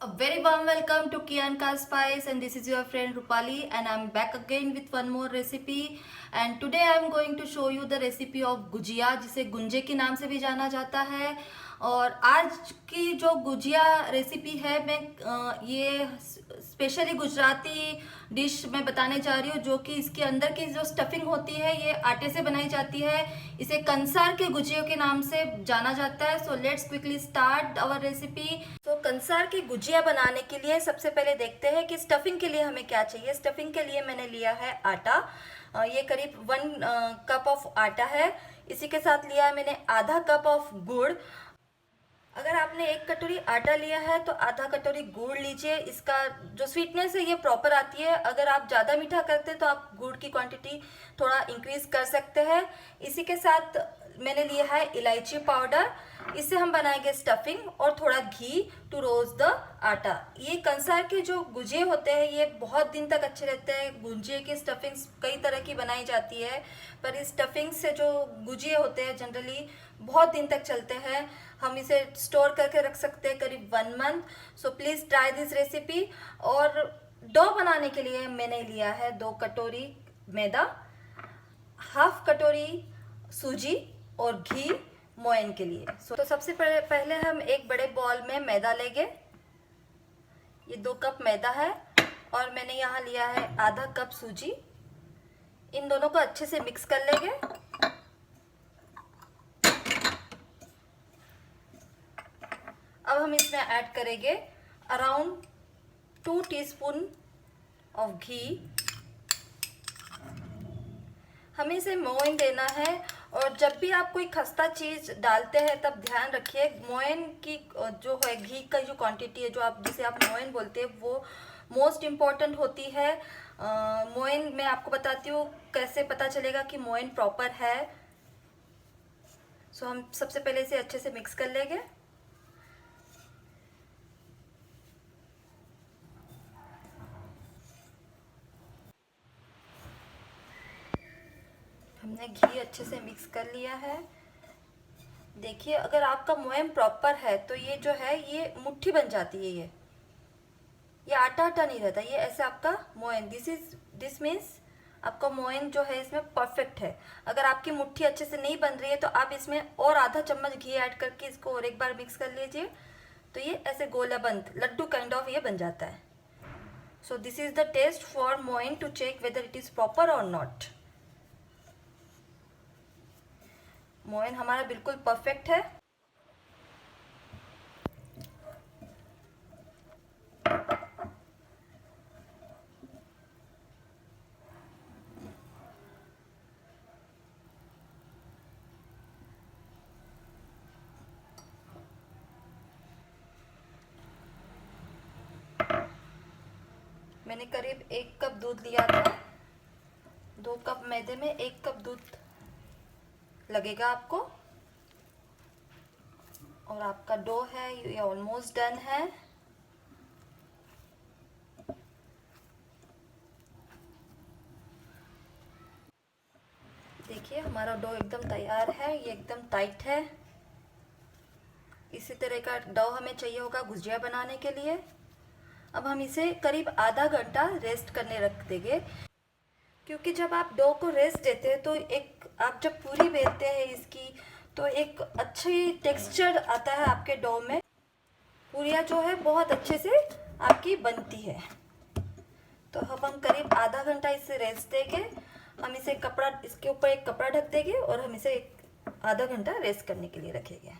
A very warm welcome to Kian Ka Spice, and this is your friend Rupali, and I'm back again with one more recipe. And today I'm going to show you the recipe of gujiya, जिसे गुंजे के नाम से भी जाना जाता है। और आज की जो गुजिया रेसिपी है, मैं ये स्पेशली गुजराती डिश मैं बताने जा रही हूँ, जो कि इसके अंदर की जो स्टफिंग होती है ये आटे से बनाई जाती है। इसे कंसार के गुजियों के नाम से जाना जाता है। So let's quickly start our recipe. तो कंसार की गुजिया बनाने के लिए सबसे पहले देखते हैं कि स्टफिंग के लिए हमें क्या चाहिए। स्टफिंग के लिए मैंने लिया है आटा। ये करीब 1 कप ऑफ आटा है। इसी के साथ लिया है मैंने आधा कप ऑफ गुड़। अगर आपने 1 कटोरी आटा लिया है तो आधा कटोरी गुड़ लीजिए। इसका जो स्वीटनेस है ये प्रॉपर आती है। अगर आप ज़्यादा मीठा करते हैं तो आप गुड़ की क्वांटिटी थोड़ा इंक्रीज कर सकते हैं। इसी के साथ मैंने लिया है इलायची पाउडर। इससे हम बनाएंगे स्टफिंग, और थोड़ा घी टू रोस्ट द आटा। ये कंसार के जो गुजिये होते हैं ये बहुत दिन तक अच्छे रहते हैं। गुजिये की स्टफिंग कई तरह की बनाई जाती है, पर इस स्टफिंग से जो गुजिये होते हैं जनरली बहुत दिन तक चलते हैं। हम इसे स्टोर करके रख सकते हैं करीब 1 month. So please try this recipe. और डो बनाने के लिए मैंने लिया है 2 कटोरी मैदा, हाफ कटोरी सूजी और घी मोयन के लिए। तो सबसे पहले हम एक बड़े बॉल में मैदा लेंगे। ये 2 कप मैदा है, और मैंने यहाँ लिया है आधा कप सूजी। इन दोनों को अच्छे से मिक्स कर लेंगे। अब हम इसमें ऐड करेंगे अराउंड 2 टीस्पून ऑफ घी। हमें इसे मोयन देना है, और जब भी आप कोई खस्ता चीज़ डालते हैं तब ध्यान रखिए मोयन की जो है, घी का जो क्वांटिटी है, जो आप जिसे आप मोयन बोलते हैं, वो मोस्ट इम्पॉर्टेंट होती है। मोयन मैं आपको बताती हूँ कैसे पता चलेगा कि मोयन प्रॉपर है। सो हम सबसे पहले इसे अच्छे से मिक्स कर लेंगे। हमने घी अच्छे से मिक्स कर लिया है। देखिए, अगर आपका मोयन प्रॉपर है तो ये जो है ये मुट्ठी बन जाती है। ये आटा आटा नहीं रहता, ये ऐसे आपका मोयन, दिस मीन्स आपका मोयन जो है इसमें परफेक्ट है। अगर आपकी मुट्ठी अच्छे से नहीं बन रही है तो आप इसमें और आधा चम्मच घी ऐड करके इसको और एक बार मिक्स कर लीजिए। तो ये ऐसे गोला बंद लड्डू काइंड ऑफ ये बन जाता है। So this is the test for मोयन to check whether it is proper और नॉट। मोयन हमारा बिल्कुल परफेक्ट है। मैंने करीब 1 कप दूध लिया था। 2 कप मैदे में 1 कप दूध लगेगा आपको। और आपका डो है ये ऑलमोस्ट डन है। देखिए, हमारा डो एकदम तैयार है, ये एकदम टाइट है। इसी तरह का डो हमें चाहिए होगा गुजिया बनाने के लिए। अब हम इसे करीब आधा घंटा रेस्ट करने रख देंगे, क्योंकि जब आप डो को रेस्ट देते हैं तो एक आप जब पूरी बेलते हैं इसकी, तो एक अच्छी टेक्सचर आता है आपके डो में। पूरियाँ जो है बहुत अच्छे से आपकी बनती है। तो अब हम करीब आधा घंटा इसे रेस्ट देंगे। हम इसे इसके ऊपर एक कपड़ा ढक देंगे, और हम इसे आधा घंटा रेस्ट करने के लिए रखेंगे।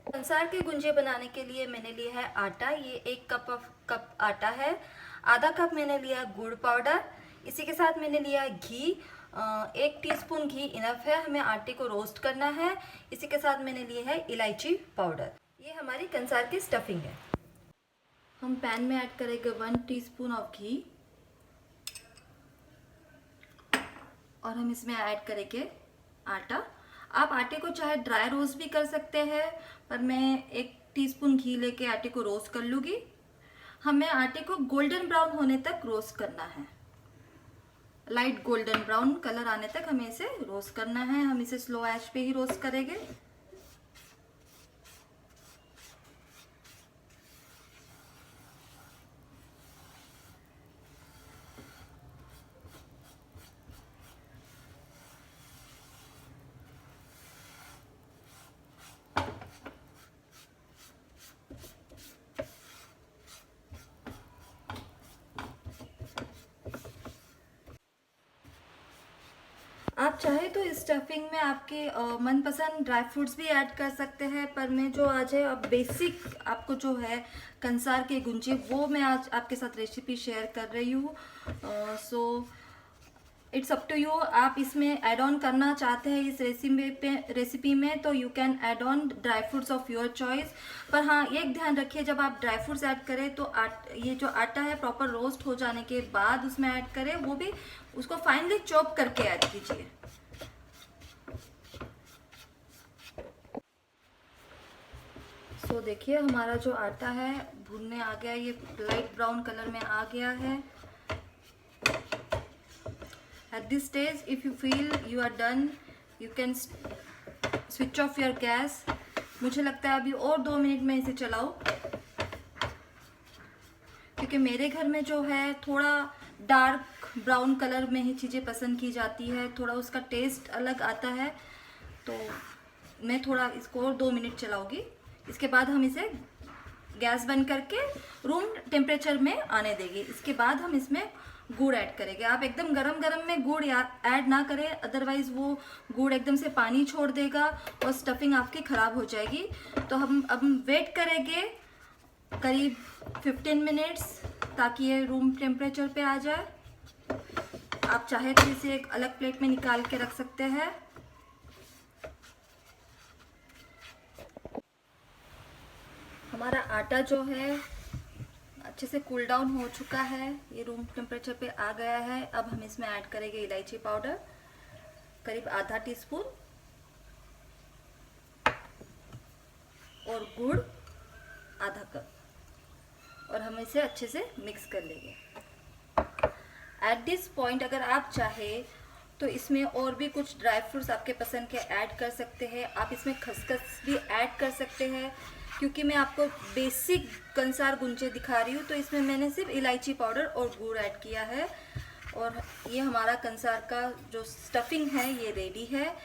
कंसार के गुंजे बनाने के लिए मैंने लिया है आटा। ये 1 कप आटा है। आधा कप मैंने लिया गुड़ पाउडर। इसी के साथ मैंने लिया घी। 1 टीस्पून घी इनफ है, हमें आटे को रोस्ट करना है। इसी के साथ मैंने लिया है इलायची पाउडर। ये हमारी कंसार की स्टफिंग है। हम पैन में ऐड करेंगे 1 टीस्पून ऑफ घी, और हम इसमें ऐड करेंगे आटा। आप आटे को चाहे ड्राई रोस्ट भी कर सकते हैं, पर मैं 1 टीस्पून घी लेके आटे को रोस्ट कर लूँगी। हमें आटे को गोल्डन ब्राउन होने तक रोस्ट करना है। लाइट गोल्डन ब्राउन कलर आने तक हमें इसे रोस्ट करना है। हम इसे स्लो आंच पे ही रोस्ट करेंगे। आप चाहे तो इस स्टफिंग में आपके मनपसंद ड्राई फ्रूट्स भी ऐड कर सकते हैं, पर मैं जो आज है अब बेसिक आपको जो है कंसार के गुंजे वो मैं आज आपके साथ रेसिपी शेयर कर रही हूँ। So it's up to you, आप इसमें ऐड ऑन करना चाहते हैं इस रेसिपी में तो you can add on dry fruits of your choice. पर हाँ, एक ध्यान रखिए, जब आप ड्राई फ्रूट्स ऐड करें तो ये जो आटा है प्रॉपर रोस्ट हो जाने के बाद उसमें ऐड करें, वो भी उसको फाइनली चॉप करके ऐड कीजिए। सो देखिए हमारा जो आटा है भूनने आ गया, ये लाइट ब्राउन कलर में आ गया है। At this stage, if you feel you are done, you can switch off your gas. मुझे लगता है अभी और 2 मिनट में इसे चलाऊं, क्योंकि मेरे घर में जो है थोड़ा डार्क ब्राउन कलर में ही चीज़ें पसंद की जाती है, थोड़ा उसका टेस्ट अलग आता है। तो मैं थोड़ा इसको और 2 मिनट चलाऊंगी। इसके बाद हम इसे गैस बंद करके रूम टेम्परेचर में आने देंगे। इसके बाद हम इसमें गुड़ ऐड करेंगे। आप एकदम गरम गरम में गुड़ ऐड ना करें, अदरवाइज वो गुड़ एकदम से पानी छोड़ देगा और स्टफिंग आपकी ख़राब हो जाएगी। तो हम अब वेट करेंगे करीब 15 मिनट्स, ताकि ये रूम टेम्परेचर पे आ जाए। आप चाहे तो इसे एक अलग प्लेट में निकाल के रख सकते हैं। हमारा आटा जो है अच्छे से कूल डाउन हो चुका है, ये रूम टेम्परेचर पे आ गया है। अब हम इसमें ऐड करेंगे इलायची पाउडर करीब आधा टीस्पून और गुड़ आधा कप, और हम इसे अच्छे से मिक्स कर लेंगे। एट दिस पॉइंट अगर आप चाहे तो इसमें और भी कुछ ड्राई फ्रूट्स आपके पसंद के ऐड कर सकते हैं। आप इसमें खसखस भी ऐड कर सकते हैं, क्योंकि मैं आपको बेसिक कंसार गुंजे दिखा रही हूँ तो इसमें मैंने सिर्फ इलायची पाउडर और गुड़ ऐड किया है। और ये हमारा कंसार का जो स्टफिंग है ये रेडी है।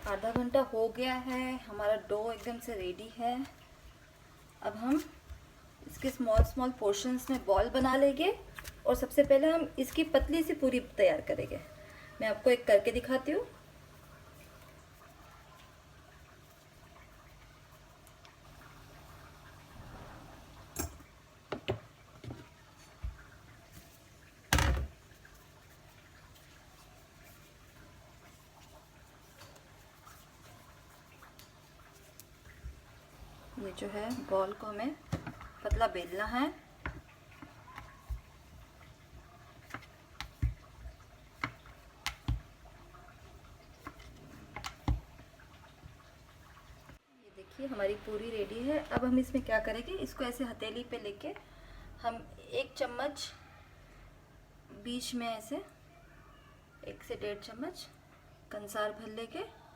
आधा घंटा हो गया है, हमारा डो एकदम से रेडी है। अब हम इसके स्मॉल स्मॉल पोर्शंस में बॉल बना लेंगे और सबसे पहले हम इसकी पतली सी पूरी तैयार करेंगे। मैं आपको एक करके दिखाती हूँ। ये जो है बॉल को हमें पतला बेलना है। ये देखिए हमारी पूरी रेडी है। अब हम इसमें क्या करेंगे, इसको ऐसे हथेली पे लेके हम 1 चम्मच बीच में ऐसे 1 से 1.5 चम्मच कंसार भर लेके,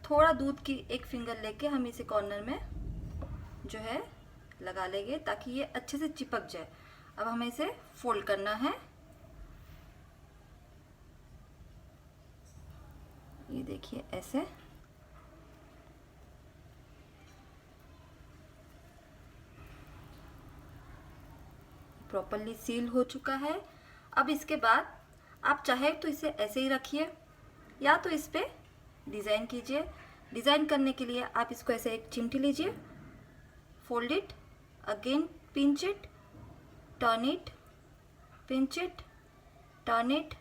थोड़ा दूध की 1 फिंगर लेके हम इसे कॉर्नर में जो है लगा लेंगे, ताकि ये अच्छे से चिपक जाए। अब हमें इसे फोल्ड करना है। ये देखिए ऐसे। प्रॉपर्ली सील हो चुका है। अब इसके बाद आप चाहे तो इसे ऐसे ही रखिए या तो इस पे डिज़ाइन कीजिए। डिज़ाइन करने के लिए आप इसको ऐसे एक चिमटी लीजिए, fold it, again pinch it, turn it, pinch it, turn it.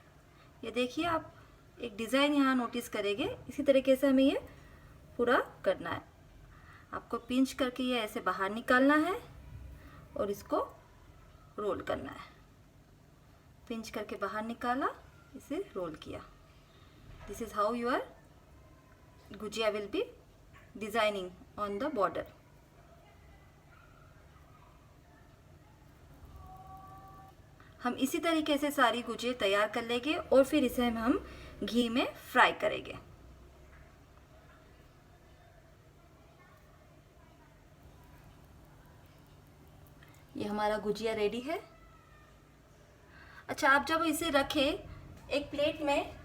ये देखिए आप एक डिज़ाइन यहाँ नोटिस करेंगे। इसी तरीके से हमें ये पूरा करना है। आपको पिंच करके ये ऐसे बाहर निकालना है और इसको रोल करना है। पिंच करके बाहर निकाला, इसे रोल किया। This is how your gujiya will be designing on the border. हम इसी तरीके से सारी गुजिया तैयार कर लेंगे और फिर इसे हम घी में फ्राई करेंगे। ये हमारा गुजिया रेडी है। अच्छा, आप जब इसे रखें एक प्लेट में,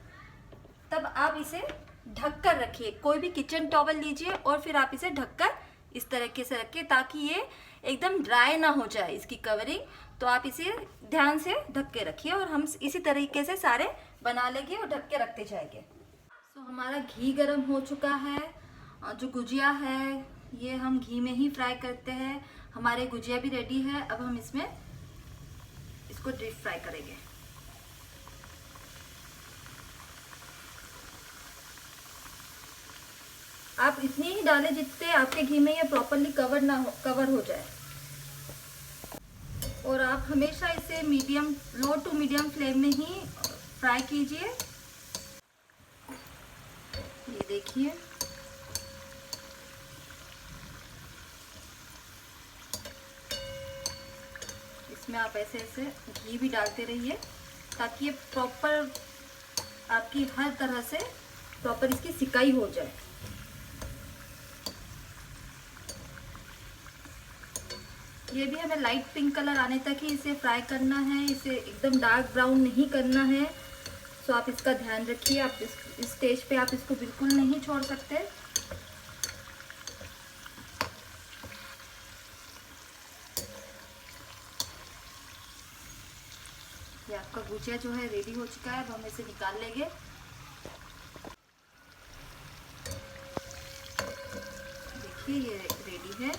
तब आप इसे ढककर रखिए। कोई भी किचन टॉवल लीजिए और फिर आप इसे ढककर इस तरीके से रखिए, ताकि ये एकदम ड्राई ना हो जाए इसकी कवरिंग। तो आप इसे ध्यान से ढक के रखिए और हम इसी तरीके से सारे बना लेंगे और ढक के रखते जाएंगे। तो हमारा घी गरम हो चुका है और जो गुजिया है ये हम घी में ही फ्राई करते हैं। हमारे गुजिया भी रेडी है। अब हम इसमें इसको डीप फ्राई करेंगे। आप इतनी ही डालें जितने आपके घी में ये प्रॉपरली कवर हो जाए। और आप हमेशा इसे लो टू मीडियम फ्लेम में ही फ्राई कीजिए। ये देखिए इसमें आप ऐसे ऐसे घी भी डालते रहिए ताकि ये प्रॉपर आपकी हर तरह से प्रॉपर इसकी सिकाई हो जाए। ये भी हमें लाइट पिंक कलर आने तक ही इसे फ्राई करना है। इसे एकदम डार्क ब्राउन नहीं करना है। सो आप इसका ध्यान रखिए। आप इस स्टेज पे आप इसको बिल्कुल नहीं छोड़ सकते। ये आपका गुजिया जो है रेडी हो चुका है। अब हम इसे निकाल लेंगे। देखिए ये रेडी है।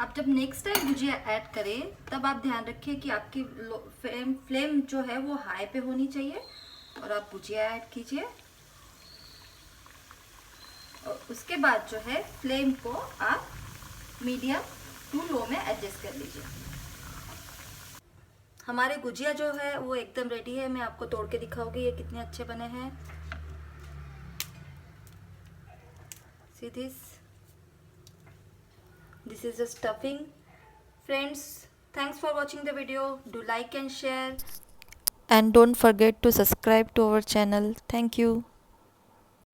आप जब नेक्स्ट टाइम गुजिया ऐड करें तब आप ध्यान रखिए कि आपकी फ्लेम जो है वो हाई पे होनी चाहिए और आप गुजिया ऐड कीजिए। और उसके बाद जो है फ्लेम को आप मीडियम टू लो में एडजस्ट कर लीजिए। हमारे गुजिया जो है वो एकदम रेडी है। मैं आपको तोड़ के दिखाऊंगी ये कितने अच्छे बने हैं। सी this is the stuffing. Friends, thanks for watching the video. Do like and share, and don't forget to subscribe to our channel. Thank you.